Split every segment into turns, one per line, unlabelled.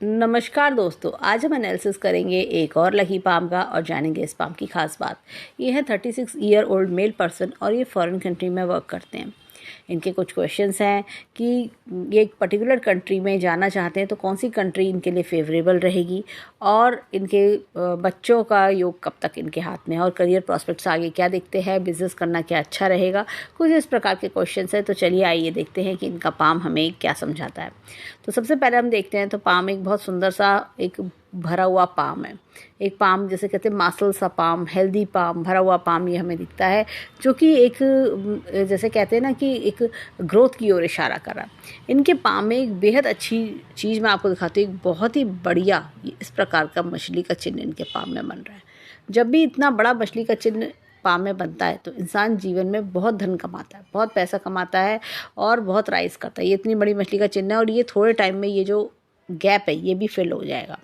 नमस्कार दोस्तों, आज हम एनालिसिस करेंगे एक और लकी पाम का और जानेंगे इस पाम की खास बात। ये है 36 ईयर ओल्ड मेल पर्सन और ये फॉरेन कंट्री में वर्क करते हैं। इनके कुछ क्वेश्चंस हैं कि ये एक पर्टिकुलर कंट्री में जाना चाहते हैं तो कौन सी कंट्री इनके लिए फेवरेबल रहेगी और इनके बच्चों का योग कब तक इनके हाथ में है और करियर प्रॉस्पेक्ट्स आगे क्या दिखते हैं, बिजनेस करना क्या अच्छा रहेगा, कुछ इस प्रकार के क्वेश्चंस हैं। तो चलिए आइए देखते हैं कि इनका पाम हमें क्या समझाता है। तो सबसे पहले हम देखते हैं तो पाम एक बहुत सुंदर सा एक भरा हुआ पाम है। एक पाम जैसे कहते हैं मासल सा पाम, हेल्दी पाम, भरा हुआ पाम ये हमें दिखता है, जो कि एक जैसे कहते हैं ना कि एक ग्रोथ की ओर इशारा कर रहा है। इनके पाम में एक बेहद अच्छी चीज़ मैं आपको दिखाती हूँ। एक बहुत ही बढ़िया इस प्रकार का मछली का चिन्ह इनके पाम में बन रहा है। जब भी इतना बड़ा मछली का चिन्ह पाम में बनता है तो इंसान जीवन में बहुत धन कमाता है, बहुत पैसा कमाता है और बहुत राइज करता है। ये इतनी बड़ी मछली का चिन्ह है और ये थोड़े टाइम में ये जो गैप है ये भी फिल हो जाएगा।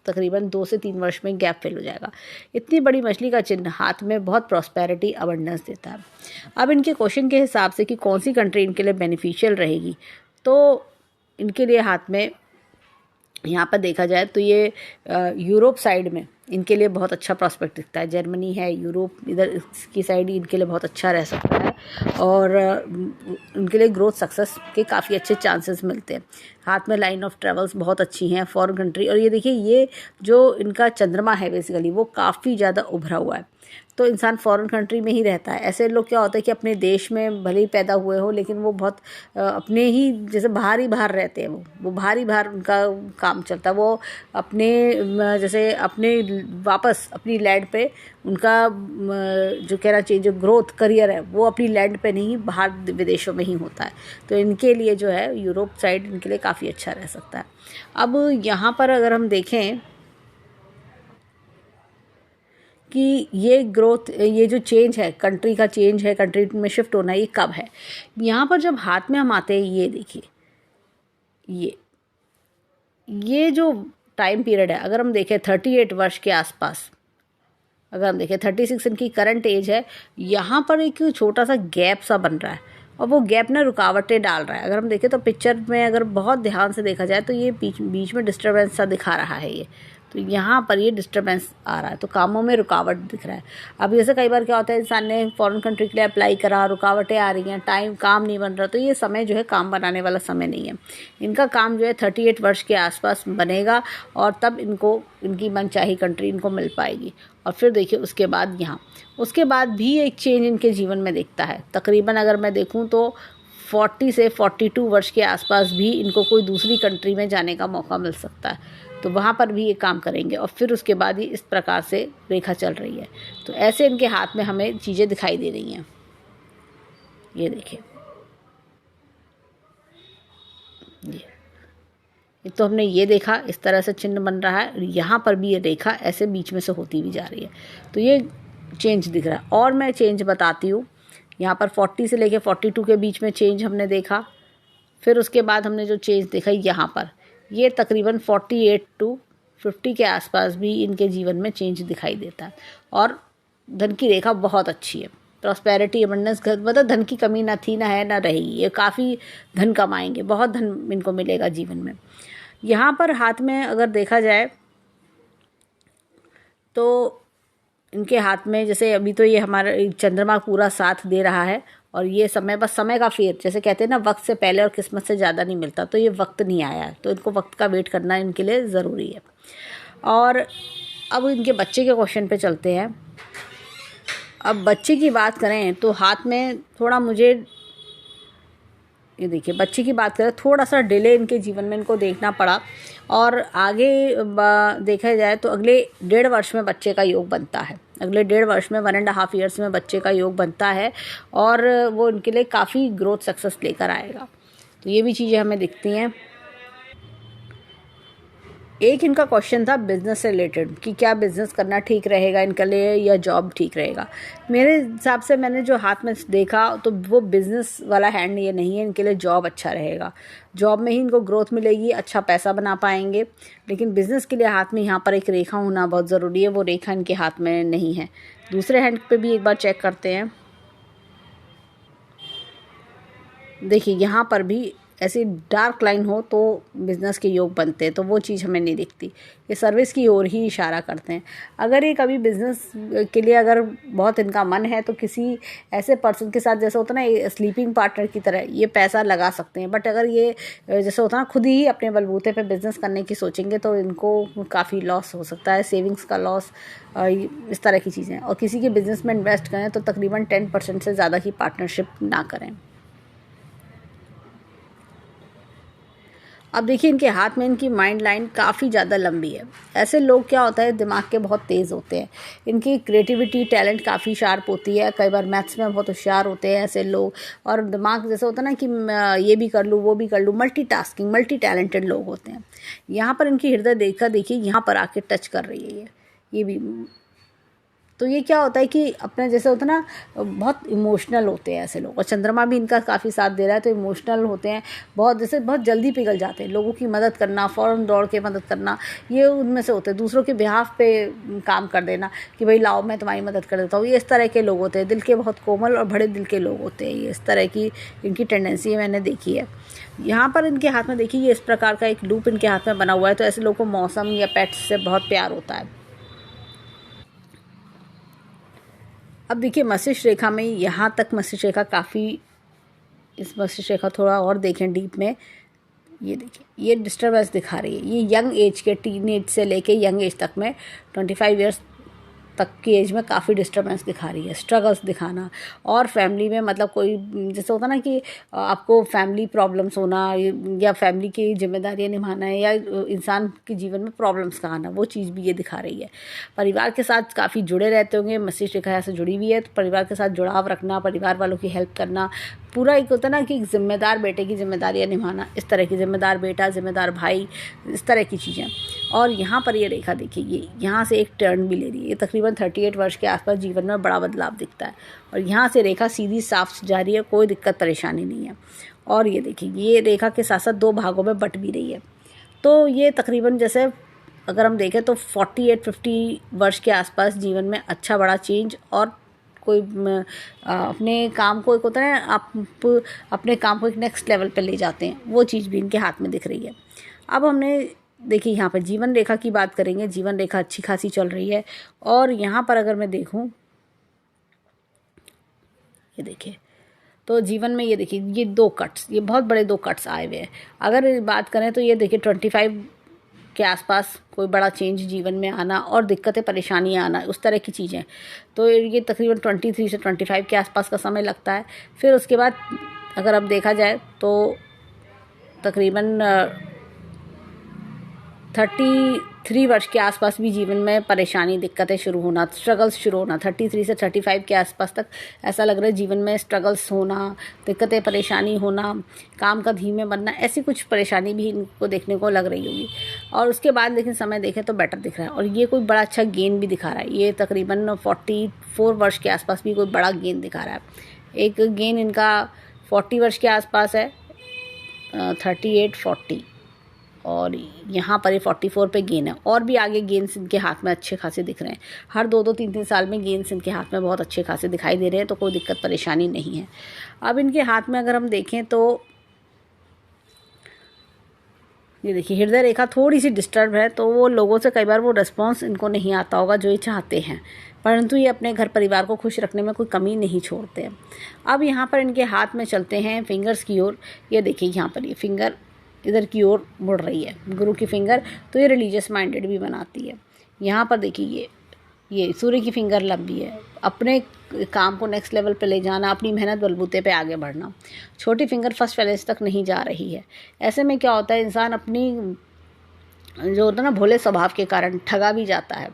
तकरीबन 2 से 3 वर्ष में गैप फिल हो जाएगा। इतनी बड़ी मछली का चिन्ह हाथ में बहुत प्रॉस्पेरिटी, अबंडेंस देता है। अब इनके क्वेश्चन के हिसाब से कि कौन सी कंट्री इनके लिए बेनिफिशियल रहेगी, तो इनके लिए हाथ में यहाँ पर देखा जाए तो ये यूरोप साइड में इनके लिए बहुत अच्छा प्रॉस्पेक्ट दिखता है। जर्मनी है, यूरोप, इधर की साइड इनके लिए बहुत अच्छा रह सकता है और इनके लिए ग्रोथ सक्सेस के काफ़ी अच्छे चांसेस मिलते हैं। हाथ में लाइन ऑफ ट्रेवल्स बहुत अच्छी हैं फॉरेन कंट्री। और ये देखिए, ये जो इनका चंद्रमा है बेसिकली वो काफ़ी ज़्यादा उभरा हुआ है, तो इंसान फॉरेन कंट्री में ही रहता है। ऐसे लोग क्या होता है कि अपने देश में भले ही पैदा हुए हो लेकिन वो बहुत अपने ही जैसे बाहर ही बाहर रहते हैं। वो बाहर ही बाहर उनका काम चलता है। वो अपने जैसे अपने वापस अपनी लैंड पे उनका जो कहना चाहिए जो ग्रोथ करियर है वो अपनी लैंड पे नहीं, बाहर विदेशों में ही होता है। तो इनके लिए जो है यूरोप साइड इनके लिए काफ़ी अच्छा रह सकता है। अब यहाँ पर अगर हम देखें कि ये ग्रोथ, ये जो चेंज है, कंट्री का चेंज है, कंट्री में शिफ्ट होना, ये कब है। यहाँ पर जब हाथ में हम आते हैं, ये देखिए, ये जो टाइम पीरियड है, अगर हम देखें 38 वर्ष के आसपास, अगर हम देखें 36 इनकी करंट एज है, यहाँ पर एक छोटा सा गैप सा बन रहा है और वो गैप ना रुकावटें डाल रहा है। अगर हम देखें तो पिक्चर में अगर बहुत ध्यान से देखा जाए तो ये बीच में डिस्टर्बेंस सा दिखा रहा है ये, तो यहाँ पर ये डिस्टर्बेंस आ रहा है, तो कामों में रुकावट दिख रहा है। अब जैसे कई बार क्या होता है, इंसान ने फॉरेन कंट्री के लिए अप्लाई करा, रुकावटें आ रही हैं, काम नहीं बन रहा, तो ये समय जो है काम बनाने वाला समय नहीं है। इनका काम जो है 38 वर्ष के आसपास बनेगा और तब इनको इनकी मनचाही कंट्री इनको मिल पाएगी। और फिर देखिए उसके बाद भी एक चेंज इनके जीवन में दिखता है। तकरीबन अगर मैं देखूँ तो 40 से 42 वर्ष के आसपास भी इनको कोई दूसरी कंट्री में जाने का मौका मिल सकता है, तो वहाँ पर भी ये काम करेंगे। और फिर उसके बाद ही इस प्रकार से रेखा चल रही है, तो ऐसे इनके हाथ में हमें चीज़ें दिखाई दे रही हैं। ये देखिए, ये तो हमने ये देखा, इस तरह से चिन्ह बन रहा है। यहाँ पर भी ये रेखा ऐसे बीच में से होती भी जा रही है, तो ये चेंज दिख रहा है। और मैं चेंज बताती हूँ। यहाँ पर 40 से लेके 42 के बीच में चेंज हमने देखा। फिर उसके बाद हमने जो चेंज देखा यहाँ पर, ये तकरीबन 48 to 50 के आसपास भी इनके जीवन में चेंज दिखाई देता है। और धन की रेखा बहुत अच्छी है, प्रॉस्पेरिटी, अबंडेंस, मतलब धन की कमी ना थी, ना है, ना रहेगी। ये काफ़ी धन कमाएंगे, बहुत धन इनको मिलेगा जीवन में। यहाँ पर हाथ में अगर देखा जाए तो इनके हाथ में जैसे अभी तो ये हमारा चंद्रमा पूरा साथ दे रहा है और ये समय, बस समय का फेर, जैसे कहते हैं ना वक्त से पहले और किस्मत से ज़्यादा नहीं मिलता, तो ये वक्त नहीं आया है, तो इनको वक्त का वेट करना इनके लिए ज़रूरी है। और अब इनके बच्चे के क्वेश्चन पे चलते हैं। अब बच्चे की बात करें तो हाथ में थोड़ा मुझे, ये देखिए, बच्चे की बात करें थोड़ा सा डिले इनके जीवन में इनको देखना पड़ा। और आगे देखा जाए तो अगले 1.5 वर्ष में बच्चे का योग बनता है। अगले 1.5 वर्ष में 1.5 ईयर्स में बच्चे का योग बनता है और वो इनके लिए काफ़ी ग्रोथ सक्सेस लेकर आएगा। तो ये भी चीज़ें हमें दिखती हैं। एक इनका क्वेश्चन था बिज़नेस से रिलेटेड कि क्या बिज़नेस करना ठीक रहेगा इनके लिए या जॉब ठीक रहेगा। मेरे हिसाब से मैंने जो हाथ में देखा तो वो बिज़नेस वाला हैंड ये नहीं है, इनके लिए जॉब अच्छा रहेगा। जॉब में ही इनको ग्रोथ मिलेगी, अच्छा पैसा बना पाएंगे। लेकिन बिज़नेस के लिए हाथ में यहाँ पर एक रेखा होना बहुत ज़रूरी है, वो रेखा इनके हाथ में नहीं है। दूसरे हैंड पे भी एक बार चेक करते हैं। देखिए यहाँ पर भी ऐसी डार्क लाइन हो तो बिज़नेस के योग बनते हैं, तो वो चीज़ हमें नहीं दिखती। ये सर्विस की ओर ही इशारा करते हैं। अगर ये कभी बिज़नेस के लिए अगर बहुत इनका मन है तो किसी ऐसे पर्सन के साथ, जैसे होता है ना स्लीपिंग पार्टनर की तरह, ये पैसा लगा सकते हैं। बट अगर ये जैसे होता है ना खुद ही अपने बलबूते पे बिज़नेस करने की सोचेंगे तो इनको काफ़ी लॉस हो सकता है, सेविंग्स का लॉस, इस तरह की चीज़ें। और किसी के बिज़नेस में इन्वेस्ट करें तो तकरीबन 10% से ज़्यादा की पार्टनरशिप ना करें। अब देखिए इनके हाथ में इनकी माइंड लाइन काफ़ी ज़्यादा लंबी है। ऐसे लोग क्या होता है, दिमाग के बहुत तेज़ होते हैं, इनकी क्रिएटिविटी टैलेंट काफ़ी शार्प होती है। कई बार मैथ्स में बहुत होशियार होते हैं ऐसे लोग, और दिमाग जैसे होता है ना कि ये भी कर लूँ वो भी कर लूँ, मल्टीटास्किंग, मल्टी टैलेंटेड लोग होते हैं। यहाँ पर इनकी हृदय देखा देखिए यहाँ पर आके टच कर रही है ये भी। तो ये क्या होता है कि अपना जैसे होता है ना बहुत इमोशनल होते हैं ऐसे लोग, और चंद्रमा भी इनका काफ़ी साथ दे रहा है, तो इमोशनल होते हैं बहुत, जैसे बहुत जल्दी पिघल जाते हैं। लोगों की मदद करना, फ़ौरन दौड़ के मदद करना, ये उनमें से होते हैं। दूसरों के बिहाफ पे काम कर देना कि भाई लाओ मैं तुम्हारी मदद कर देता हूँ, ये इस तरह के लोग होते हैं। दिल के बहुत कोमल और बड़े दिल के लोग होते हैं ये, इस तरह की इनकी टेंडेंसी मैंने देखी है। यहाँ पर इनके हाथ में देखिए ये इस प्रकार का एक लूप इनके हाथ में बना हुआ है, तो ऐसे लोगों को मौसम या पेट्स से बहुत प्यार होता है। अब देखिए मस्तिष्क रेखा में यहाँ तक मस्तिष्क रेखा काफ़ी, इस मस्तिष्क रेखा थोड़ा और देखें डीप में, ये देखिए ये डिस्टर्बेंस दिखा रही है। ये यंग एज के, टीन एज से लेके यंग एज तक में 25 ईयर्स तक की एज में काफ़ी डिस्टर्बेंस दिखा रही है, स्ट्रगल्स दिखाना। और फैमिली में मतलब कोई जैसे होता ना कि आपको फैमिली प्रॉब्लम्स होना, या फैमिली की जिम्मेदारियां निभाना है, या इंसान के जीवन में प्रॉब्लम्स का आना, वो चीज़ भी ये दिखा रही है। परिवार के साथ काफ़ी जुड़े रहते होंगे, मस्तिष्क रेखा से जुड़ी हुई है, तो परिवार के साथ जुड़ाव रखना, परिवार वालों की हेल्प करना, पूरा एक होता ना कि एक जिम्मेदार बेटे की जिम्मेदारियां निभाना, इस तरह की, जिम्मेदार बेटा, जिम्मेदार भाई, इस तरह की चीज़ें। और यहाँ पर ये रेखा देखिए, ये यहाँ से एक टर्न भी ले रही है। ये तकरीबन 38 वर्ष के आसपास जीवन में बड़ा बदलाव दिखता है, और यहाँ से रेखा सीधी साफ जा रही है, कोई दिक्कत परेशानी नहीं है। और ये देखिए ये रेखा के साथ साथ 2 भागों में बट भी रही है। तो ये तकरीबन जैसे अगर हम देखें तो 48-50 वर्ष के आसपास जीवन में अच्छा बड़ा चेंज, और कोई अपने काम को, एक होता है आप अपने काम को एक नेक्स्ट लेवल पे ले जाते हैं, वो चीज़ भी इनके हाथ में दिख रही है। अब हमने देखिए यहाँ पर जीवन रेखा की बात करेंगे। जीवन रेखा अच्छी खासी चल रही है, और यहाँ पर अगर मैं देखूँ, ये देखिए तो जीवन में ये देखिए ये 2 कट्स, ये बहुत बड़े 2 कट्स आए हुए हैं। अगर बात करें तो ये देखिए 25 के आसपास कोई बड़ा चेंज जीवन में आना, और दिक्कतें परेशानियां आना, उस तरह की चीज़ें। तो ये तकरीबन 23 से 25 के आसपास का समय लगता है। फिर उसके बाद अगर अब देखा जाए तो तकरीबन 33 वर्ष के आसपास भी जीवन में परेशानी, दिक्कतें शुरू होना, स्ट्रगल्स शुरू होना। 33 से 35 के आसपास तक ऐसा लग रहा है जीवन में स्ट्रगल्स होना, दिक्कतें परेशानी होना, काम का धीमे बनना, ऐसी कुछ परेशानी भी इनको देखने को लग रही होगी। और उसके बाद लेकिन समय देखें तो बेटर दिख रहा है, और ये कोई बड़ा अच्छा गेन भी दिखा रहा है। ये तकरीबन 44 वर्ष के आसपास भी कोई बड़ा गेन दिखा रहा है। एक गेन इनका 40 वर्ष के आसपास है, 38-40, और यहाँ पर ये 44 पे गेन है। और भी आगे गेन्स इनके हाथ में अच्छे खासे दिख रहे हैं। हर 2-2, 3-3 साल में गेन्स इनके हाथ में बहुत अच्छे खासे दिखाई दे रहे हैं, तो कोई दिक्कत परेशानी नहीं है। अब इनके हाथ में अगर हम देखें तो ये देखिए हृदय रेखा थोड़ी सी डिस्टर्ब है, तो वो लोगों से कई बार वो रिस्पॉन्स इनको नहीं आता होगा जो ये चाहते हैं, परंतु ये अपने घर परिवार को खुश रखने में कोई कमी नहीं छोड़ते हैं। अब यहाँ पर इनके हाथ में चलते हैं फिंगर्स की ओर। ये देखिए यहाँ पर ये फिंगर इधर की ओर मुड़ रही है, गुरु की फिंगर, तो ये रिलीजियस माइंडेड भी बनाती है। यहाँ पर देखिए ये सूर्य की फिंगर लंबी है, अपने काम को नेक्स्ट लेवल पे ले जाना, अपनी मेहनत बलबूते पे आगे बढ़ना। छोटी फिंगर फर्स्ट पैलेस तक नहीं जा रही है। ऐसे में क्या होता है, इंसान अपनी जो होता है ना भोले स्वभाव के कारण ठगा भी जाता है।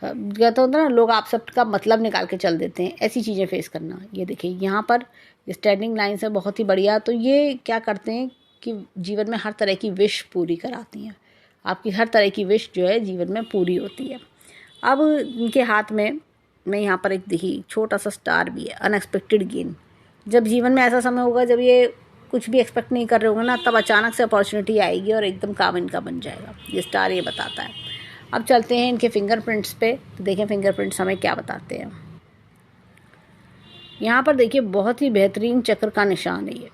कहते होता है ना लोग आप सबका मतलब निकाल के चल देते हैं, ऐसी चीज़ें फेस करना। ये देखिए यहाँ पर स्टैंडिंग लाइन से बहुत ही बढ़िया। तो ये क्या करते हैं कि जीवन में हर तरह की विश पूरी कराती हैं। आपकी हर तरह की विश जो है जीवन में पूरी होती है। अब इनके हाथ में मैं यहाँ पर एक देखिए छोटा सा स्टार भी है, अनएक्सपेक्टेड गेन। जब जीवन में ऐसा समय होगा जब ये कुछ भी एक्सपेक्ट नहीं कर रहे होंगे ना, तब अचानक से अपॉर्चुनिटी आएगी और एकदम काम इनका बन जाएगा। ये स्टार ये बताता है। अब चलते हैं इनके फिंगरप्रिंट्स पे, तो देखें फिंगरप्रिंट्स हमें क्या बताते हैं। यहाँ पर देखिए बहुत ही बेहतरीन चक्र का निशान है ये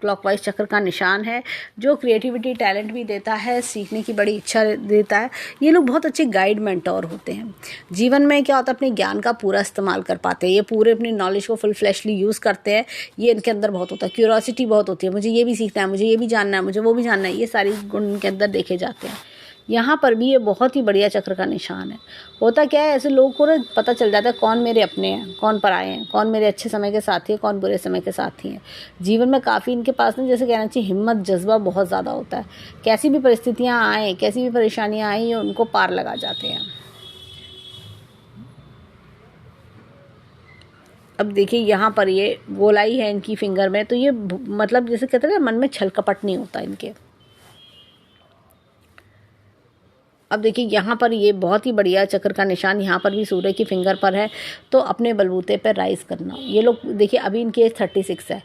क्लॉकवाइज चक्र का निशान है, जो क्रिएटिविटी टैलेंट भी देता है, सीखने की बड़ी इच्छा देता है। ये लोग बहुत अच्छे गाइड मेंटोर होते हैं। जीवन में क्या होता है, अपने ज्ञान का पूरा इस्तेमाल कर पाते हैं, ये पूरे अपनी नॉलेज को फुल फ्लैशली यूज़ करते हैं। ये इनके अंदर बहुत होता है, क्यूरोसिटी बहुत होती है, मुझे ये भी सीखना है, मुझे ये भी जानना है, मुझे वो भी जानना है, ये सारी गुण इनके अंदर देखे जाते हैं। यहाँ पर भी ये बहुत ही बढ़िया चक्र का निशान है। होता क्या है, ऐसे लोगों को ना पता चल जाता है कौन मेरे अपने हैं, कौन पराए हैं, कौन मेरे अच्छे समय के साथी हैं, कौन बुरे समय के साथी हैं। जीवन में काफ़ी इनके पास ना, जैसे कहना चाहिए, हिम्मत, जज्बा बहुत ज़्यादा होता है। कैसी भी परिस्थितियाँ आएँ, कैसी भी परेशानियाँ आएँ, ये उनको पार लगा जाते हैं। अब देखिए यहाँ पर ये गोलाई है इनकी फिंगर में, तो ये मतलब जैसे कहते हैं ना, मन में छल कपट नहीं होता इनके। अब देखिए यहाँ पर ये बहुत ही बढ़िया चक्र का निशान, यहाँ पर भी सूर्य की फिंगर पर है। तो अपने बलबूते पर राइज करना। ये लोग देखिए, अभी इनकी एज 36 है,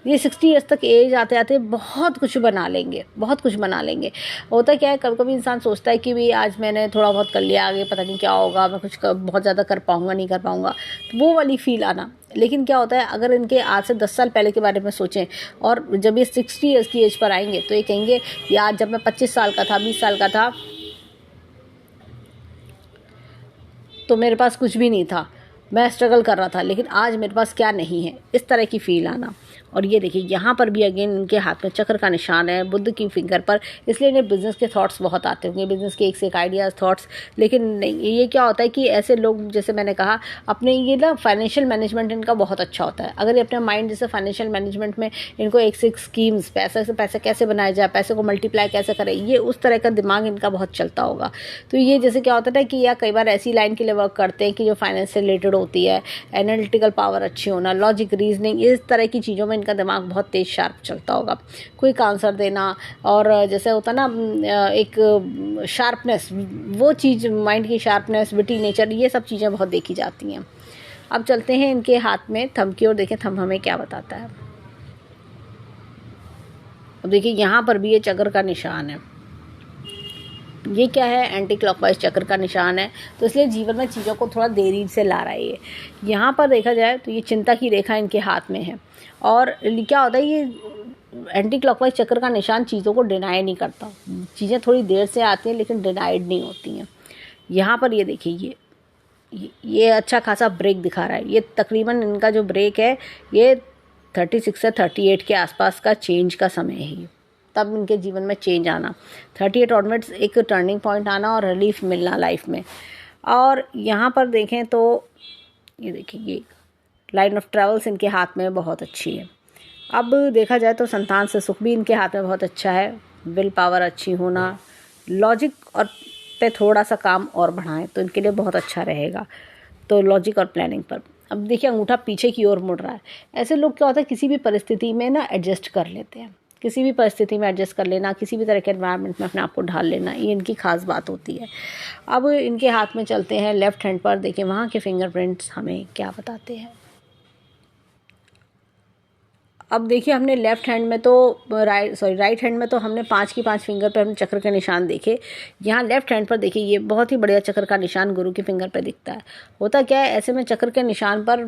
ये 60 ईयर्स तक एज आते आते बहुत कुछ बना लेंगे, बहुत कुछ बना लेंगे। होता क्या है, कभी कभी इंसान सोचता है कि भाई आज मैंने थोड़ा बहुत कर लिया, आगे पता नहीं क्या होगा, मैं कुछ बहुत ज़्यादा कर पाऊँगा नहीं कर पाऊँगा, तो वो वाली फील आना। लेकिन क्या होता है, अगर इनके आज से 10 साल पहले के बारे में सोचें, और जब ये 60 ईयर्स की एज पर आएंगे, तो ये कहेंगे यार, जब मैं 25 साल का था, 20 साल का था, तो मेरे पास कुछ भी नहीं था, मैं स्ट्रगल कर रहा था, लेकिन आज मेरे पास क्या नहीं है, इस तरह की फील आना। और ये देखिए यहाँ पर भी अगेन इनके हाथ में चक्र का निशान है, बुद्ध की फिंगर पर, इसलिए इन्हें बिजनेस के थॉट्स बहुत आते होंगे, बिजनेस के एक से एक आइडियाज़, थॉट्स। लेकिन नहीं, ये क्या होता है कि ऐसे लोग, जैसे मैंने कहा, अपने ये ना फाइनेंशियल मैनेजमेंट इनका बहुत अच्छा होता है। अगर ये अपने माइंड जैसे फाइनेंशियल मैनेजमेंट में इनको एक से एक स्कीम्स, पैसे से पैसे कैसे बनाया जाए, पैसे को मल्टीप्लाई कैसे करें, ये उस तरह का दिमाग इनका बहुत चलता होगा। तो ये जैसे क्या होता है कि या कई बार ऐसी लाइन के लिए वर्क करते हैं कि जो फाइनेंस से रिलेटेड होती है, एनालिटिकल पावर अच्छी होना, लॉजिक, रीजनिंग, इस तरह की चीज़ों में इनका दिमाग बहुत तेज शार्प चलता होगा। क्विक आंसर देना, और जैसे होता ना एक शार्पनेस, वो चीज़, माइंड की शार्पनेस, विटी नेचर, ये सब चीज़ें बहुत देखी जाती हैं। अब चलते हैं इनके हाथ में थंब की ओर, देखें थंब हमें क्या बताता है। अब देखिए यहाँ पर भी ये चक्र का निशान है। ये क्या है, एंटी क्लॉकवाइज चक्र का निशान है, तो इसलिए जीवन में चीज़ों को थोड़ा देरी से ला रहा है ये। यहाँ पर देखा जाए तो ये चिंता की रेखा इनके हाथ में है, और क्या होता है, ये एंटी क्लॉकवाइज चक्र का निशान चीज़ों को डिनाई नहीं करता, चीज़ें थोड़ी देर से आती हैं लेकिन डिनाइड नहीं होती हैं। यहाँ पर ये देखिए, ये अच्छा खासा ब्रेक दिखा रहा है। ये तकरीबन इनका जो ब्रेक है, ये 36 से 38 के आसपास का चेंज का समय है ये, तब इनके जीवन में चेंज आना, 38 ऑनवर्ड्स एक टर्निंग पॉइंट आना और रिलीफ मिलना लाइफ में। और यहाँ पर देखें तो ये देखिए, ये लाइन ऑफ ट्रैवल्स इनके हाथ में बहुत अच्छी है। अब देखा जाए तो संतान से सुख भी इनके हाथ में बहुत अच्छा है, विल पावर अच्छी होना, लॉजिक और पे थोड़ा सा काम और बढ़ाएं तो इनके लिए बहुत अच्छा रहेगा, तो लॉजिक और प्लानिंग पर। अब देखिए अंगूठा पीछे की ओर मुड़ रहा है। ऐसे लोग क्या होता है, किसी भी परिस्थिति में ना एडजस्ट कर लेते हैं, किसी भी परिस्थिति में एडजस्ट कर लेना, किसी भी तरह के एनवायरनमेंट में अपने आप को ढाल लेना, ये इनकी खास बात होती है। अब इनके हाथ में चलते हैं लेफ्ट हैंड पर, देखिए वहाँ के फिंगरप्रिंट्स हमें क्या बताते हैं। अब देखिए हमने लेफ्ट हैंड में तो राइट हैंड में तो हमने 5 की 5 फिंगर पर हमने चक्र के निशान देखे। यहाँ लेफ्ट हैंड पर देखिए, ये बहुत ही बढ़िया चक्र का निशान गुरु की फिंगर पर दिखता है। होता क्या है, ऐसे में चक्र के निशान पर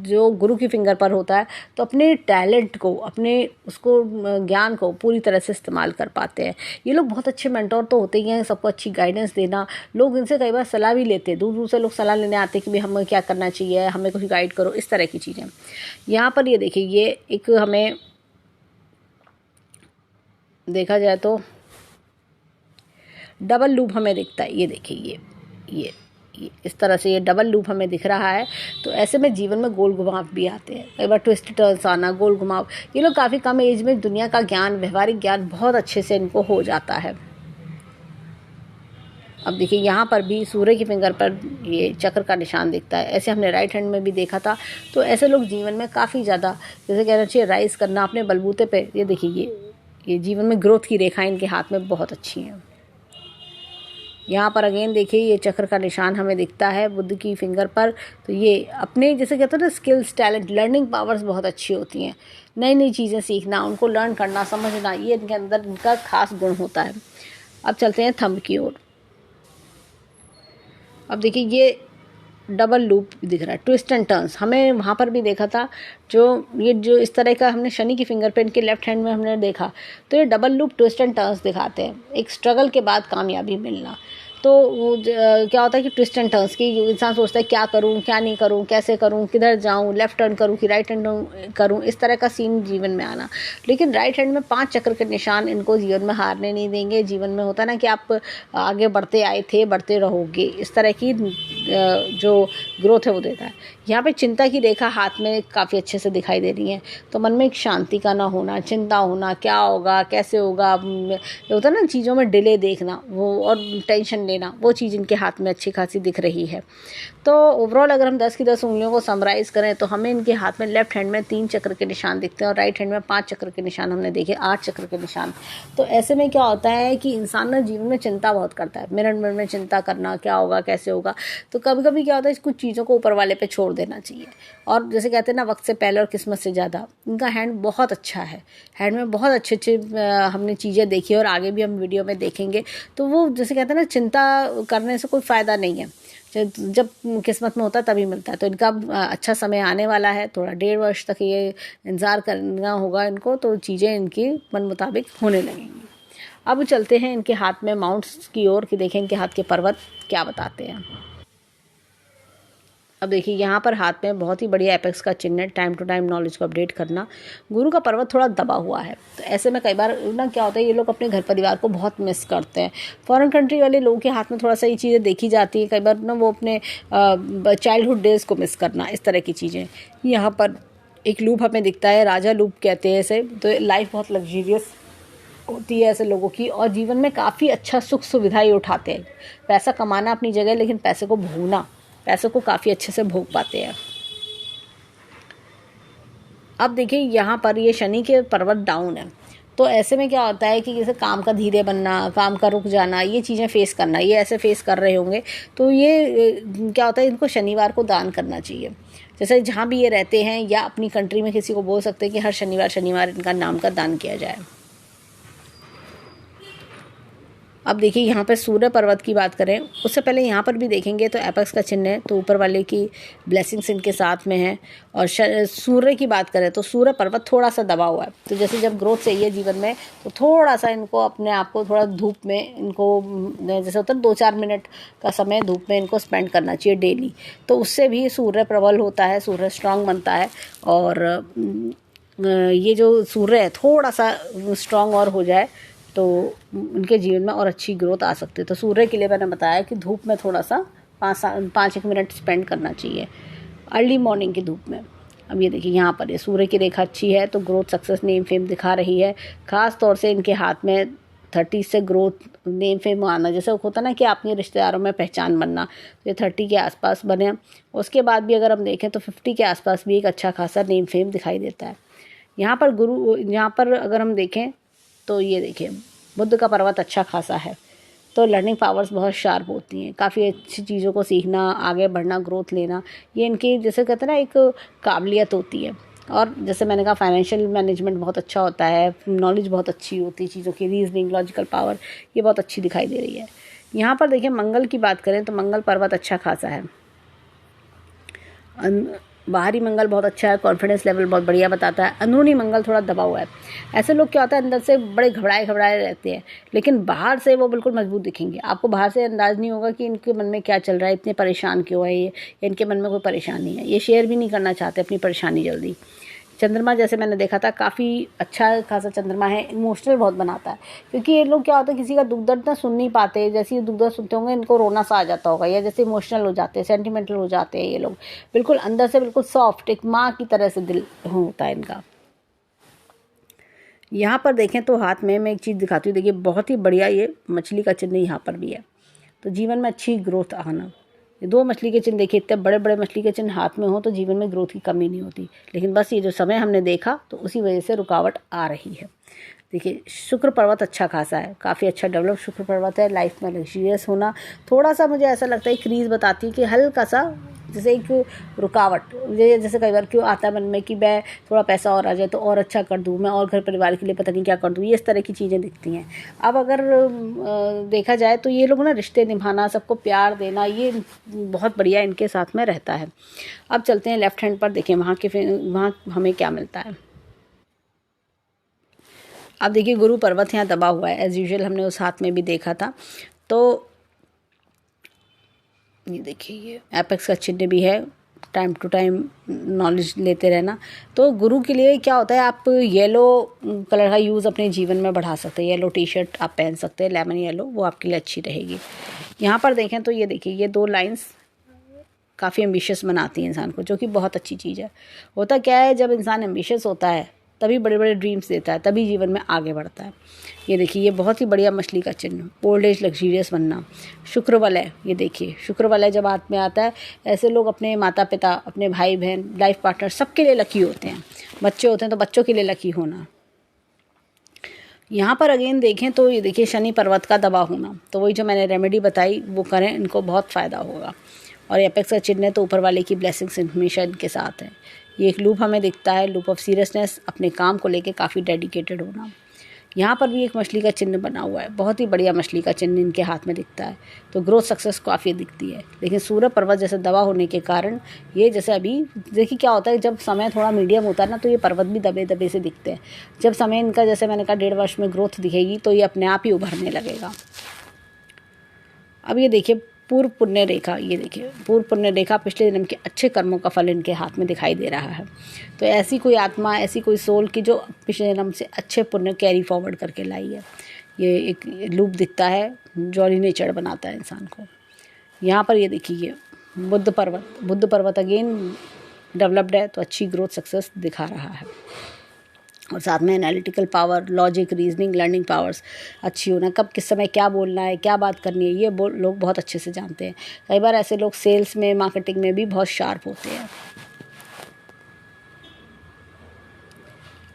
जो गुरु की फिंगर पर होता है, तो अपने टैलेंट को, अपने उसको ज्ञान को पूरी तरह से इस्तेमाल कर पाते हैं। ये लोग बहुत अच्छे मेंटोर तो होते ही हैं, सबको अच्छी गाइडेंस देना, लोग इनसे कई बार सलाह भी लेते हैं, दूर दूर से लोग सलाह लेने आते हैं कि भाई हमें क्या करना चाहिए, हमें कुछ गाइड करो, इस तरह की चीज़ें। यहाँ पर ये देखिए, ये एक हमें देखा जाए तो डबल लूप हमें दिखता है। ये देखिए, ये इस तरह से ये डबल लूप हमें दिख रहा है। तो ऐसे में जीवन में गोल घुमाव भी आते हैं, कई बार ट्विस्ट टर्न्स आना, गोल घुमाव। ये लोग काफ़ी कम एज में दुनिया का ज्ञान, व्यवहारिक ज्ञान बहुत अच्छे से इनको हो जाता है। अब देखिए यहाँ पर भी सूर्य की फिंगर पर ये चक्र का निशान दिखता है। ऐसे हमने राइट हैंड में भी देखा था। तो ऐसे लोग जीवन में काफ़ी ज़्यादा, जैसे कहना चाहिए, राइज करना अपने बलबूते पे। ये देखिए, ये जीवन में ग्रोथ की रेखाएं इनके हाथ में बहुत अच्छी हैं। यहाँ पर अगेन देखिए, ये चक्र का निशान हमें दिखता है बुद्ध की फिंगर पर। तो ये अपने, जैसे कहते हैं ना, स्किल्स, टैलेंट, लर्निंग पावर्स बहुत अच्छी होती हैं। नई नई चीज़ें सीखना, उनको लर्न करना, समझना, ये इनके अंदर इनका खास गुण होता है। अब चलते हैं थंब की ओर। अब देखिए, ये डबल लूप दिख रहा है, ट्विस्ट एंड टर्न्स हमें वहाँ पर भी देखा था। जो इस तरह का हमने शनि की फिंगरप्रिंट के लेफ्ट हैंड में हमने देखा, तो ये double loop twist and turns दिखाते हैं, एक स्ट्रगल के बाद कामयाबी मिलना। तो क्या होता है कि ट्विस्ट एंड टर्न्स की इंसान सोचता है क्या करूं क्या नहीं करूं, कैसे करूं, किधर जाऊं, लेफ्ट टर्न करूं कि राइट टर्न करूं, इस तरह का सीन जीवन में आना। लेकिन राइट हैंड में 5 चक्र के निशान इनको जीवन में हारने नहीं देंगे। जीवन में होता है ना कि आप आगे बढ़ते आए थे, बढ़ते रहोगे, इस तरह की जो ग्रोथ है वो देता है। यहाँ पे चिंता की रेखा हाथ में काफ़ी अच्छे से दिखाई दे रही है, तो मन में एक शांति का ना होना, चिंता होना, क्या होगा कैसे होगा, ये होता है ना चीज़ों में डिले देखना वो, और टेंशन लेना, वो चीज़ इनके हाथ में अच्छी खासी दिख रही है। तो ओवरऑल अगर हम 10 की 10 उंगलियों को समराइज़ करें तो हमें इनके हाथ में लेफ्ट हैंड में 3 चक्र के निशान दिखते हैं और राइट हैंड में 5 चक्र के निशान हमने देखे, 8 चक्र के निशान। तो ऐसे में क्या होता है कि इंसान ना जीवन में चिंता बहुत करता है, मिनट मिनट में चिंता करना, क्या होगा कैसे होगा। तो कभी कभी क्या होता है, कुछ चीज़ों को ऊपर वाले पे छोड़ देना चाहिए। और जैसे कहते हैं ना, वक्त से पहले और किस्मत से ज़्यादा, इनका हैंड बहुत अच्छा है। हैंड में बहुत अच्छे अच्छे हमने चीज़ें देखी और आगे भी हम वीडियो में देखेंगे। तो वो जैसे कहते हैं ना, चिंता करने से कोई फ़ायदा नहीं है, जब किस्मत में होता है तभी मिलता है। तो इनका अच्छा समय आने वाला है, थोड़ा 1.5 वर्ष तक ये इंतज़ार करना होगा इनको, तो चीज़ें इनकी मन मुताबिक होने लगेंगी। अब चलते हैं इनके हाथ में माउंट्स की ओर कि देखें इनके हाथ के पर्वत क्या बताते हैं। अब देखिए यहाँ पर हाथ में बहुत ही बढ़िया एपेक्स का चिन्ह है, टाइम टू टाइम नॉलेज को अपडेट करना। गुरु का पर्वत थोड़ा दबा हुआ है, तो ऐसे में कई बार ना क्या होता है, ये लोग अपने घर परिवार को बहुत मिस करते हैं। फॉरेन कंट्री वाले लोगों के हाथ में थोड़ा सा ये चीज़ें देखी जाती है, कई बार ना वो अपने चाइल्डहुड डेज़ को मिस करना, इस तरह की चीज़ें। यहाँ पर एक लूप हमें दिखता है, राजा लूप कहते हैं इसे। तो लाइफ बहुत लग्जरियस होती है ऐसे लोगों की, और जीवन में काफ़ी अच्छा सुख सुविधा ही उठाते हैं। पैसा कमाना अपनी जगह, लेकिन पैसे को भोगना, पैसों को काफ़ी अच्छे से भोग पाते हैं। अब देखिए यहाँ पर ये शनि के पर्वत डाउन है, तो ऐसे में क्या होता है कि जैसे काम का धीरे बनना, काम का रुक जाना, ये चीज़ें फेस करना, ये ऐसे फेस कर रहे होंगे। तो ये क्या होता है, इनको शनिवार को दान करना चाहिए। जैसे जहाँ भी ये रहते हैं या अपनी कंट्री में किसी को बोल सकते हैं कि हर शनिवार इनका नाम का दान किया जाए। अब देखिए यहाँ पर सूर्य पर्वत की बात करें, उससे पहले यहाँ पर भी देखेंगे तो एपेक्स का चिन्ह है, तो ऊपर वाले की ब्लेसिंग्स इनके साथ में है। और सूर्य की बात करें तो सूर्य पर्वत थोड़ा सा दबा हुआ है, तो जैसे जब ग्रोथ चाहिए जीवन में, तो थोड़ा सा इनको अपने आप को थोड़ा धूप में, इनको जैसे होता है 2-4 मिनट का समय धूप में इनको स्पेंड करना चाहिए डेली। तो उससे भी सूर्य प्रबल होता है, सूर्य स्ट्रांग बनता है। और ये जो सूर्य है थोड़ा सा स्ट्रांग और हो जाए तो उनके जीवन में और अच्छी ग्रोथ आ सकती है। तो सूर्य के लिए मैंने बताया कि धूप में थोड़ा सा 5-1 मिनट स्पेंड करना चाहिए, अर्ली मॉर्निंग की धूप में। अब ये देखिए यहाँ पर ये सूर्य की रेखा अच्छी है, तो ग्रोथ, सक्सेस, नेम फेम दिखा रही है। ख़ास तौर से इनके हाथ में 30 से ग्रोथ, नेम फेम आना, जैसे होता ना कि अपने रिश्तेदारों में पहचान बनना, तो ये 30 के आसपास बने। उसके बाद भी अगर हम देखें तो 50 के आसपास भी एक अच्छा खासा नेम फेम दिखाई देता है। यहाँ पर अगर हम देखें तो ये देखिए बुद्ध का पर्वत अच्छा खासा है, तो लर्निंग पावर्स बहुत शार्प होती हैं, काफ़ी अच्छी चीज़ों को सीखना, आगे बढ़ना, ग्रोथ लेना, ये इनकी जैसे कहते हैं ना एक काबिलियत होती है। और जैसे मैंने कहा फाइनेंशियल मैनेजमेंट बहुत अच्छा होता है, नॉलेज बहुत अच्छी होती है चीज़ों की, रीजनिंग, लॉजिकल पावर, ये बहुत अच्छी दिखाई दे रही है। यहाँ पर देखिए मंगल की बात करें तो मंगल पर्वत अच्छा खासा है, बाहरी मंगल बहुत अच्छा है, कॉन्फिडेंस लेवल बहुत बढ़िया बताता है। अंदरूनी मंगल थोड़ा दबा हुआ है। ऐसे लोग क्या होता है, अंदर से बड़े घबराए रहते हैं, लेकिन बाहर से वो बिल्कुल मजबूत दिखेंगे। आपको बाहर से अंदाज नहीं होगा कि इनके मन में क्या चल रहा है, इतने परेशान क्यों है ये, या इनके मन में कोई परेशानी है। ये शेयर भी नहीं करना चाहते अपनी परेशानी जल्दी। चंद्रमा जैसे मैंने देखा था काफ़ी अच्छा खासा चंद्रमा है, इमोशनल बहुत बनाता है, क्योंकि ये लोग क्या होता है किसी का दुख दर्द ना सुन नहीं पाते। जैसे ये दुख दर्द सुनते होंगे इनको रोना सा आ जाता होगा, या जैसे इमोशनल हो जाते हैं, सेंटिमेंटल हो जाते हैं ये लोग, बिल्कुल अंदर से बिल्कुल सॉफ्ट, एक माँ की तरह से दिल होता है इनका। यहाँ पर देखें तो हाथ में मैं एक चीज़ दिखाती हूँ, देखिए बहुत ही बढ़िया ये मछली का चिन्ह यहाँ पर भी है। तो जीवन में अच्छी ग्रोथ आना, ये 2 मछली के चिन्ह देखिए, इतने बड़े बड़े मछली के चिन्ह हाथ में हो तो जीवन में ग्रोथ की कमी नहीं होती। लेकिन बस ये जो समय हमने देखा तो उसी वजह से रुकावट आ रही है। देखिए शुक्र पर्वत अच्छा खासा है, काफ़ी अच्छा डेवलप शुक्र पर्वत है। लाइफ में लग्जरियस होना, थोड़ा सा मुझे ऐसा लगता है क्रीज बताती है कि हल्का सा जैसे एक रुकावट, जैसे कई बार क्यों आता है मन में कि मैं थोड़ा पैसा और आ जाए तो और अच्छा कर दूँ, मैं और घर परिवार के लिए पता नहीं क्या कर दूँ, ये इस तरह की चीज़ें दिखती हैं। अब अगर देखा जाए तो ये लोग ना रिश्ते निभाना, सबको प्यार देना, ये बहुत बढ़िया इनके साथ में रहता है। अब चलते हैं लेफ्ट हैंड पर, देखें वहाँ हमें क्या मिलता है। अब देखिए गुरु पर्वत यहाँ दबा हुआ है, एज यूजुअल हमने उस हाथ में भी देखा था। तो ये देखिए ये एपेक्स का चिन्ह भी है, टाइम टू टाइम नॉलेज लेते रहना। तो गुरु के लिए क्या होता है, आप येलो कलर का यूज़ अपने जीवन में बढ़ा सकते हैं। येलो टी शर्ट आप पहन सकते हैं, लेमन येलो, वो आपके लिए अच्छी रहेगी। यहाँ पर देखें तो ये देखिए ये 2 लाइंस काफ़ी एम्बिशियस बनाती हैं इंसान को, जो कि बहुत अच्छी चीज़ है। होता क्या है, जब इंसान एम्बिशियस होता है तभी बड़े बड़े ड्रीम्स देता है, तभी जीवन में आगे बढ़ता है। ये देखिए ये बहुत ही बढ़िया मछली का चिन्ह, ओल्ड एज लग्जरियस बनना, शुक्र वलय। ये देखिए शुक्र वलय जब हाथ में आता है, ऐसे लोग अपने माता पिता, अपने भाई बहन, लाइफ पार्टनर, सबके लिए लकी होते हैं। बच्चे होते हैं तो बच्चों के लिए लकी होना। यहाँ पर अगेन देखें तो ये देखिए शनि पर्वत का दबा होना, तो वही जो मैंने रेमेडी बताई वो करें, इनको बहुत फ़ायदा होगा। और एपेक्स का चिन्ह है तो ऊपर वाले की ब्लेसिंग्स हमेशा इनके साथ है। ये एक लूप हमें दिखता है, लूप ऑफ सीरियसनेस, अपने काम को लेके काफ़ी डेडिकेटेड होना। यहाँ पर भी एक मछली का चिन्ह बना हुआ है, बहुत ही बढ़िया मछली का चिन्ह इनके हाथ में दिखता है। तो ग्रोथ सक्सेस काफ़ी दिखती है। लेकिन सूर्य पर्वत जैसे दबा होने के कारण ये जैसे अभी देखिए क्या होता है, जब समय थोड़ा मीडियम होता है ना तो ये पर्वत भी दबे दबे से दिखते हैं। जब समय इनका जैसे मैंने कहा 1.5 वर्ष में ग्रोथ दिखेगी तो ये अपने आप ही उभरने लगेगा। अब ये देखिए पूर्व पुण्य रेखा, ये देखिए पूर्व पुण्य रेखा पिछले जन्म के अच्छे कर्मों का फल इनके हाथ में दिखाई दे रहा है। तो ऐसी कोई आत्मा, ऐसी कोई सोल की जो पिछले जन्म से अच्छे पुण्य कैरी फॉरवर्ड करके लाई है। ये एक लूप दिखता है, जॉली नेचर बनाता है इंसान को। यहाँ पर ये देखिए बुद्ध पर्वत अगेन डेवलप्ड है, तो अच्छी ग्रोथ सक्सेस दिखा रहा है। और साथ में analytical power, logic, reasoning, learning powers अच्छी होना, कब किस समय क्या बोलना है, क्या बात करनी है, ये लोग बहुत अच्छे से जानते हैं। कई बार ऐसे लोग सेल्स में, मार्केटिंग में भी बहुत शार्प होते हैं।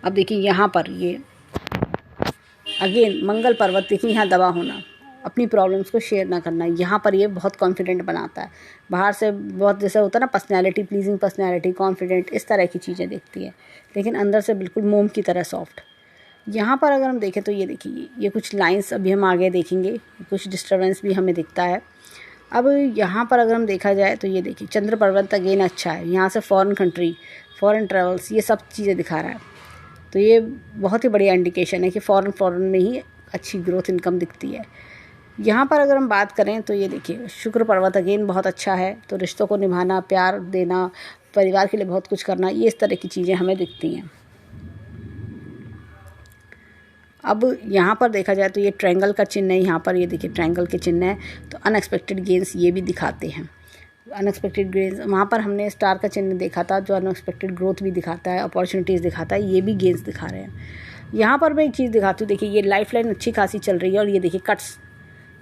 अब देखिए यहाँ पर ये अगेन मंगल पर्वत, देखिए यहाँ दबा होना, अपनी प्रॉब्लम्स को शेयर ना करना, यहाँ पर ये बहुत कॉन्फिडेंट बनाता है। बाहर से बहुत जैसे होता है ना पर्सनैलिटी, प्लीजिंग पर्सनैलिटी, कॉन्फिडेंट, इस तरह की चीज़ें दिखती है, लेकिन अंदर से बिल्कुल मोम की तरह सॉफ्ट। यहाँ पर अगर हम देखें तो ये देखिए ये कुछ लाइंस अभी हम आगे देखेंगे, कुछ डिस्टर्बेंस भी हमें दिखता है। अब यहाँ पर अगर हम देखा जाए तो ये देखिए चंद्र पर्वत अगेन अच्छा है, यहाँ से फॉरेन कंट्री, फॉरेन ट्रेवल्स, ये सब चीज़ें दिखा रहा है। तो ये बहुत ही बढ़िया इंडिकेशन है कि फॉरेन में ही अच्छी ग्रोथ इनकम दिखती है। यहाँ पर अगर हम बात करें तो ये देखिए शुक्र पर्वत अगेन बहुत अच्छा है, तो रिश्तों को निभाना, प्यार देना, परिवार के लिए बहुत कुछ करना, ये इस तरह की चीज़ें हमें दिखती हैं। अब यहाँ पर देखा जाए तो ये ट्रायंगल का चिन्ह है, यहाँ पर ये देखिए ट्रायंगल के चिन्ह है, तो अनएक्सपेक्टेड गेंस ये भी दिखाते हैं। अनएक्सपेक्टेड गेंस, वहाँ पर हमने स्टार का चिन्ह देखा था जो अनएक्सपेक्टेड ग्रोथ भी दिखाता है, अपॉर्चुनिटीज़ दिखाता है, ये भी गेंस दिखा रहे हैं। यहाँ पर मैं एक चीज़ दिखाती हूँ, देखिए ये लाइफ लाइन अच्छी खासी चल रही है, और ये देखिए कट्स,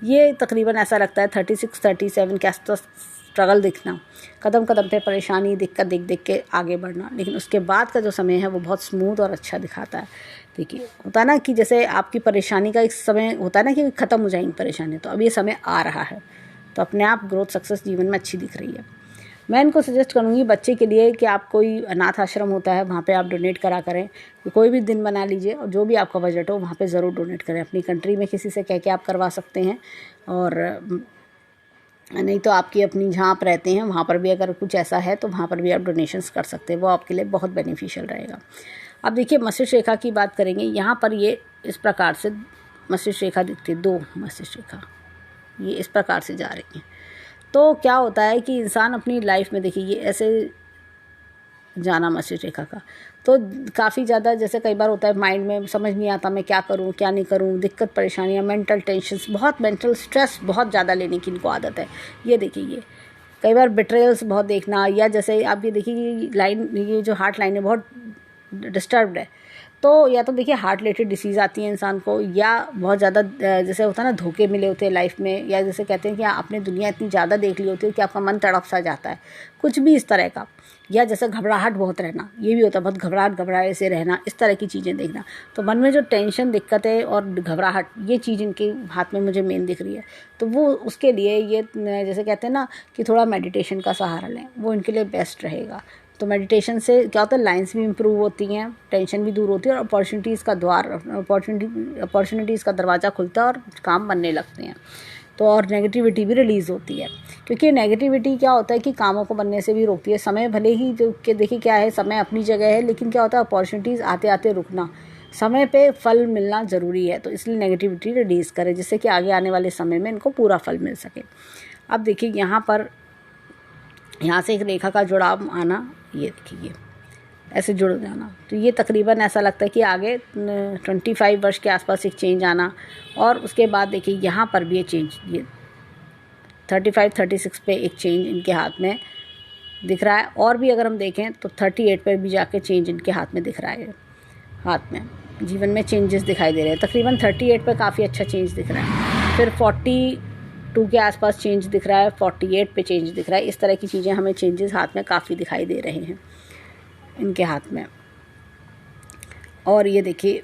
ये तकरीबन ऐसा लगता है 36-37 के आसपास स्ट्रगल दिखना, कदम कदम पे परेशानी, दिक्कत देख देख के आगे बढ़ना, लेकिन उसके बाद का जो समय है वो बहुत स्मूथ और अच्छा दिखाता है। देखिए होता है ना कि जैसे आपकी परेशानी का एक समय होता है ना कि ख़त्म हो जाएंगी परेशानी, तो अब ये समय आ रहा है, तो अपने आप ग्रोथ सक्सेस जीवन में अच्छी दिख रही है। मैं इनको सजेस्ट करूँगी बच्चे के लिए कि आप कोई अनाथ आश्रम होता है वहाँ पे आप डोनेट करा करें, कोई भी दिन बना लीजिए और जो भी आपका बजट हो वहाँ पे ज़रूर डोनेट करें। अपनी कंट्री में किसी से कह के आप करवा सकते हैं, और नहीं तो आपकी अपनी जहाँ आप रहते हैं वहाँ पर भी अगर कुछ ऐसा है तो वहाँ पर भी आप डोनेशंस कर सकते हैं, वो आपके लिए बहुत बेनिफिशियल रहेगा। अब देखिए मस्तिष्क रेखा की बात करेंगे, यहाँ पर ये इस प्रकार से मस्तिष्क रेखा दिखती है, 2 मस्तिष्क रेखा ये इस प्रकार से जा रही हैं। तो क्या होता है कि इंसान अपनी लाइफ में देखिए ये ऐसे जाना मस्तिष्क रेखा का, तो काफ़ी ज़्यादा जैसे कई बार होता है माइंड में समझ नहीं आता मैं क्या करूं क्या नहीं करूं, दिक्कत परेशानियां, मेंटल टेंशन्स, बहुत मेंटल स्ट्रेस बहुत ज़्यादा लेने की इनको आदत है। ये देखिए ये कई बार बिट्रेयल्स बहुत देखना, या जैसे आप ये देखिए लाइन, ये जो हार्ट लाइन है बहुत डिस्टर्ब्ड है, तो या तो देखिए हार्ट रिलेटेड डिसीज़ आती है इंसान को, या बहुत ज़्यादा जैसे होता है ना धोखे मिले होते हैं लाइफ में, या जैसे कहते हैं कि आपने दुनिया इतनी ज़्यादा देख ली होती है कि आपका मन तड़प सा जाता है, कुछ भी इस तरह का, या जैसे घबराहट बहुत रहना, ये भी होता है, बहुत घबराए से रहना, इस तरह की चीज़ें देखना। तो मन में जो टेंशन, दिक्कतें और घबराहट, ये चीज़ इनके हाथ में मुझे मेन दिख रही है। तो वो उसके लिए ये जैसे कहते हैं ना कि थोड़ा मेडिटेशन का सहारा लें, वो इनके लिए बेस्ट रहेगा। तो मेडिटेशन से क्या होता है, लाइंस भी इम्प्रूव होती हैं, टेंशन भी दूर होती है, और अपॉर्चुनिटीज़ का दरवाज़ा खुलता है और काम बनने लगते हैं। तो और नेगेटिविटी भी रिलीज़ होती है, क्योंकि नेगेटिविटी क्या होता है कि कामों को बनने से भी रोकती है। समय भले ही जो कि देखिए क्या है, समय अपनी जगह है, लेकिन क्या होता है अपॉर्चुनिटीज़ आते आते रुकना, समय पे फल मिलना ज़रूरी है। तो इसलिए नेगेटिविटी रिलीज़ करें, जिससे कि आगे आने वाले समय में इनको पूरा फल मिल सके। अब देखिए यहाँ से एक रेखा का जुड़ाव आना, ये देखिए ऐसे जुड़ जाना, तो ये तकरीबन ऐसा लगता है कि आगे 25 वर्ष के आसपास एक चेंज आना। और उसके बाद देखिए यहाँ पर भी ये चेंज, ये 35-36 पे एक चेंज इनके हाथ में दिख रहा है। और भी अगर हम देखें तो 38 पर भी जाके चेंज इनके हाथ में दिख रहा है, हाथ में जीवन में चेंजेस दिखाई दे रहे हैं। तकरीबन 38 पर काफ़ी अच्छा चेंज दिख रहा है, फिर 42 के आसपास चेंज दिख रहा है, 48 पे चेंज दिख रहा है। इस तरह की चीज़ें हमें चेंजेस हाथ में काफ़ी दिखाई दे रहे हैं इनके हाथ में। और ये देखिए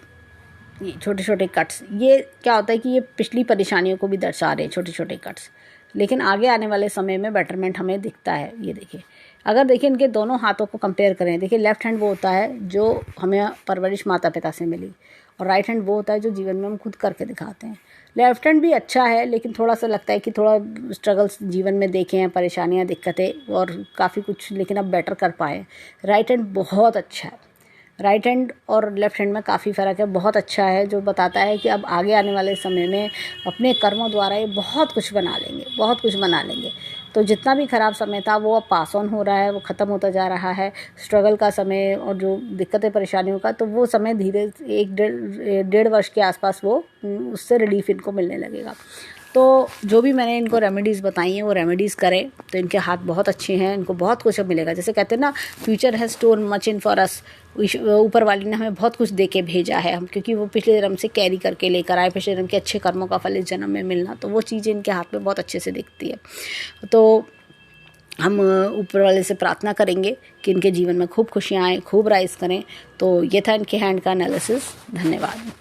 ये छोटे छोटे कट्स, ये क्या होता है कि ये पिछली परेशानियों को भी दर्शा रहे हैं, छोटे छोटे कट्स, लेकिन आगे आने वाले समय में बेटरमेंट हमें दिखता है। ये देखिए, अगर देखिए इनके दोनों हाथों को कंपेयर करें, देखिए लेफ्ट हैंड वो होता है जो हमें परवरिश माता पिता से मिली, और राइट हैंड वो होता है जो जीवन में हम खुद करके दिखाते हैं। लेफ्ट हैंड भी अच्छा है, लेकिन थोड़ा सा लगता है कि थोड़ा स्ट्रगल्स जीवन में देखे हैं, परेशानियां, दिक्कतें और काफ़ी कुछ, लेकिन अब बेटर कर पाए। राइट हैंड बहुत अच्छा है, राइट हैंड और लेफ्ट हैंड में काफ़ी फ़र्क है, बहुत अच्छा है, जो बताता है कि अब आगे आने वाले समय में अपने कर्मों द्वारा ये बहुत कुछ बना लेंगे, बहुत कुछ बना लेंगे। तो जितना भी ख़राब समय था वो अब पास ऑन हो रहा है, वो ख़त्म होता जा रहा है। स्ट्रगल का समय और जो दिक्कतें परेशानियों का, तो वो समय धीरे 1-1.5 वर्ष के आसपास वो उससे रिलीफ इनको मिलने लगेगा। तो जो भी मैंने इनको रेमेडीज़ बताई हैं वो रेमेडीज़ करें तो इनके हाथ बहुत अच्छे हैं, इनको बहुत कुछ अब मिलेगा। जैसे कहते हैं ना, future has store much in for us, ऊपर वाली ने हमें बहुत कुछ दे के भेजा है, हम क्योंकि वो पिछले जन्म से कैरी करके लेकर आए, पिछले जन्म के अच्छे कर्मों का फल इस जन्म में मिलना, तो वो चीज़ें इनके हाथ में बहुत अच्छे से दिखती है। तो हम ऊपर वाले से प्रार्थना करेंगे कि इनके जीवन में खूब खुशियाँ आएँ, खूब राइज करें। तो ये था इनके हैंड का एनालिसिस। धन्यवाद।